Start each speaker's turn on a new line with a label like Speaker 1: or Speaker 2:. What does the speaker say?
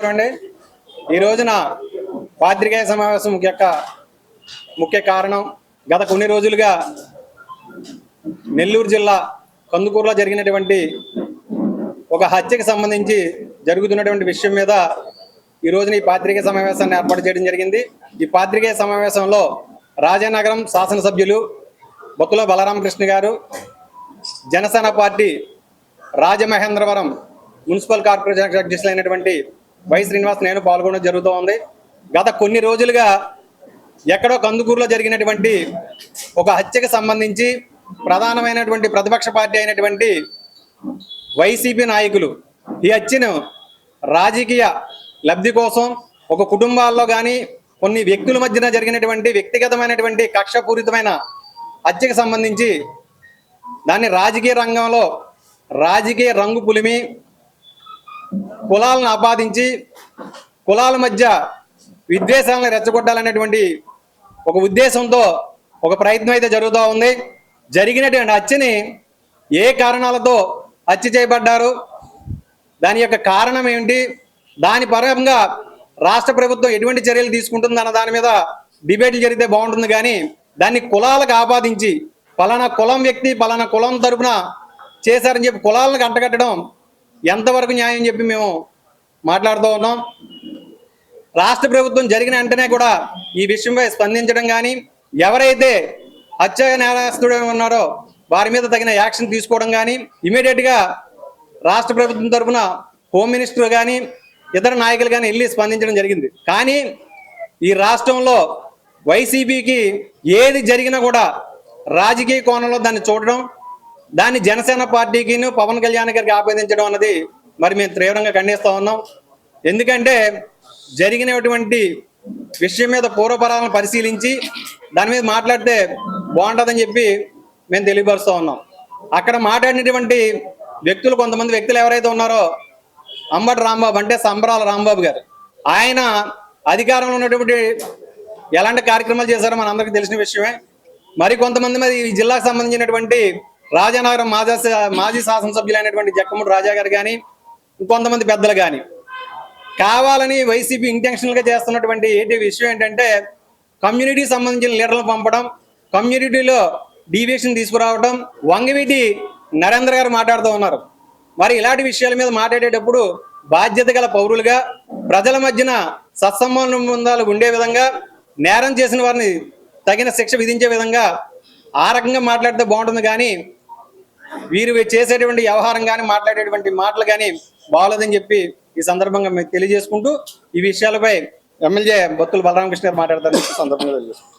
Speaker 1: అండి ఈ రోజున పాత్రికేయ సమావేశం ముఖ్య కారణం గత కొన్ని రోజులుగా నెల్లూరు జిల్లా కందుకూరులో జరిగినటువంటి ఒక హత్యకు సంబంధించి జరుగుతున్నటువంటి విషయం మీద ఈ రోజున ఈ పాత్రికేయ సమావేశాన్ని ఏర్పాటు చేయడం జరిగింది. ఈ పాత్రికేయ సమావేశంలో రాజానగరం శాసనసభ్యులు బొత్తుల బలరామకృష్ణ గారు, Janasena party Rajamahendravaram municipal corporation అధ్యక్షులైనటువంటి వై శ్రీనివాస్, నేను పాల్గొనడం జరుగుతూ ఉంది. గత కొన్ని రోజులుగా ఎక్కడో కందుకూరులో జరిగినటువంటి ఒక హత్యకు సంబంధించి ప్రధానమైనటువంటి ప్రతిపక్ష పార్టీ అయినటువంటి వైసీపీ నాయకులు ఈ హత్యను రాజకీయ లబ్ధి కోసం ఒక కుటుంబాల్లో కానీ కొన్ని వ్యక్తుల మధ్యన జరిగినటువంటి వ్యక్తిగతమైనటువంటి కక్షపూరితమైన హత్యకు సంబంధించి దాన్ని రాజకీయ రంగంలో రాజకీయ రంగు పులిమి కులాలను ఆపాదించి కులాల మధ్య విద్వేషాలను రెచ్చగొట్టాలనేటువంటి ఒక ఉద్దేశంతో ఒక ప్రయత్నం అయితే జరుగుతూ ఉంది. జరిగినటువంటి హత్యని ఏ కారణాలతో హత్య చేయబడ్డారు, దాని యొక్క కారణం ఏమిటి, దాని పరంగా రాష్ట్ర ప్రభుత్వం ఎటువంటి చర్యలు తీసుకుంటుందన్న దాని మీద డిబేట్లు జరిగితే బాగుంటుంది. కానీ దాన్ని కులాలకు ఆపాదించి పలానా కులం వ్యక్తి పలానా కులం తరపున చేశారని చెప్పి కులాలను అంటగట్టడం ఎంతవరకు న్యాయం చెప్పి మేము మాట్లాడుతూ ఉన్నాం. రాష్ట్ర ప్రభుత్వం జరిగిన వెంటనే కూడా ఈ విషయంపై స్పందించడం కానీ, ఎవరైతే హత్య నేరస్తుడు ఉన్నారో వారి మీద తగిన యాక్షన్ తీసుకోవడం కానీ, ఇమీడియట్గా రాష్ట్ర ప్రభుత్వం తరఫున హోమ్ మినిస్టర్ కానీ ఇతర నాయకులు కానీ వెళ్ళి స్పందించడం జరిగింది. కానీ ఈ రాష్ట్రంలో వైసీపీకి ఏది జరిగినా కూడా రాజకీయ కోణంలో దాన్ని చూడడం, దాన్ని జనసేన పార్టీకి పవన్ కళ్యాణ్ గారికి ఆపాదించడం అన్నది మరి మేము తీవ్రంగా ఖండిస్తూ ఉన్నాం. ఎందుకంటే జరిగినటువంటి విషయం మీద పూర్వపరాలను పరిశీలించి దాని మీద మాట్లాడితే బాగుంటుందని చెప్పి మేము తెలియపరుస్తూ ఉన్నాం. అక్కడ మాట్లాడినటువంటి కొంతమంది వ్యక్తులు ఎవరైతే ఉన్నారో అంబటి రాంబాబు అంటే సంబరాల రాంబాబు గారు, ఆయన అధికారంలో ఉన్నటువంటి ఎలాంటి కార్యక్రమాలు చేశారో మనందరికీ తెలిసిన విషయమే. మరి కొంతమంది మరి ఈ జిల్లాకు సంబంధించినటువంటి రాజానగరం మాజీ శాసనసభ్యులైనటువంటి జక్కమూడి రాజా గారు కానీ ఇంకొంతమంది పెద్దలు కానీ కావాలని వైసీపీ ఇంటెన్షనల్గా చేస్తున్నటువంటి విషయం ఏంటంటే కమ్యూనిటీకి సంబంధించిన లీడర్లను పంపడం, కమ్యూనిటీలో డీవియేషన్ తీసుకురావడం. వంగవీటి నరేంద్ర గారు మాట్లాడుతూ ఉన్నారు. మరి ఇలాంటి విషయాల మీద మాట్లాడేటప్పుడు బాధ్యత గల పౌరులుగా ప్రజల మధ్యన సత్సంబంధాలు ఉండే విధంగా, నేరం చేసిన వారిని తగిన శిక్ష విధించే విధంగా ఆ రకంగా మాట్లాడితే బాగుంటుంది. కానీ వీరు చేసేటువంటి వ్యవహారం కానీ మాట్లాడేటువంటి మాటలు కానీ బాగోలేదని చెప్పి ఈ సందర్భంగా మేము తెలియజేసుకుంటూ ఈ విషయాలపై ఎమ్మెల్యే బొత్తుల బలరామకృష్ణ గారు మాట్లాడతారని సందర్భంగా తెలియజేసుకుంటాం.